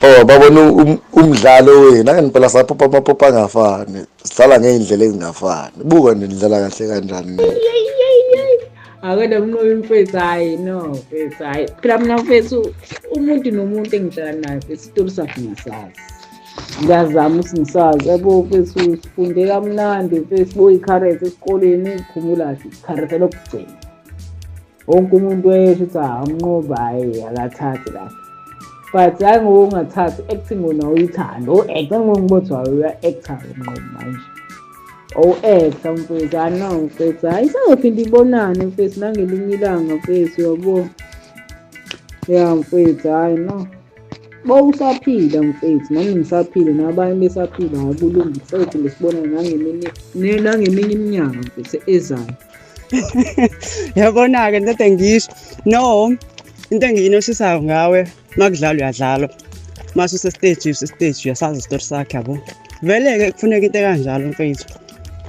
Oh, babona umdlalo wena ngempela saphopa amaphopa angafani. Sidlala ngey'ndlela ezingafani. Buka nidlala kahle kanjani nina. Akona mnqobi mfethu, hhayi no mfethu, hhayi phela mina mfethu umuntu nomuntu engihlala naye mfethu isitori sakhe ngisazi. Ngiyazama ukuthi ngisazi yabo mfethu, sifunde kamnandi mfethu sibuye ikharethe esikoleni ngikhumula kahle ikharethe lokugcina. Wonke umuntu wayesho ukuthi umnqobi hhayi akathathi kahle. But hhayi ngoba ungathathi acting wona uyithanda o-acta ngibona uya-acta-ke umnqobi manje. Owu-acta mfethu, no mfethu, hhayi sangophinde ibonane mfethu nangelinye ilanga mfethu yabo. Ya mfethu, hhayi no. Bowusaphila mfethu, nami ngisaphila nabanye besaphila, hhayi kulungile sayophinde sibonane nangeminye iminyaka mfethu ezayo. Yabona-ke ntate ngisho no into engiyinosisayo ngawe makudlala uyadlala mase usesteji uyasazi isitori sakhe yabo. Vele-ke kufuneka into ekanjalo mfethu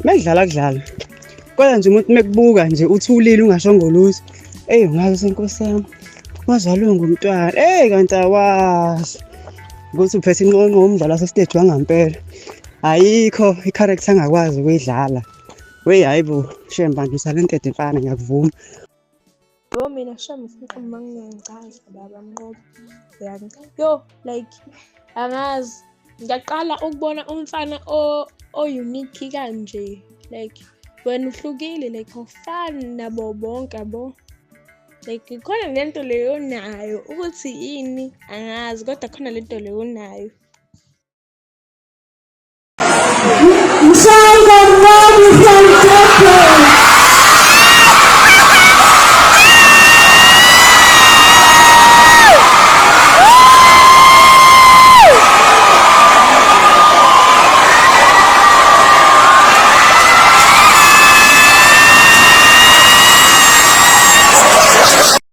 mekudlala kudlala kodwa nje umuntu mekubuka nje uthulile ungashongo lutho ungazi senkosi yami wazalwe ngumntwana kanti awazi ukuthi uphethe inqonqo umdlalo wasesteji wangampela ayikho i-character angakwazi ukuyidlala. Hayi bo shemba ngisalentede mfana ngiyakuvuma. Yabo mina shame ngifuna uma ngingachaza baba Mnqobi. Yo like angazi ngiyaqala ukubona umfana o-unique kanje, like wena uhlukile, like awufani nabo bonke yabo. Like khona lento leyo nayo ukuthi yini angazi kodwa khona lento leyo nayo. Mshanga mnqobi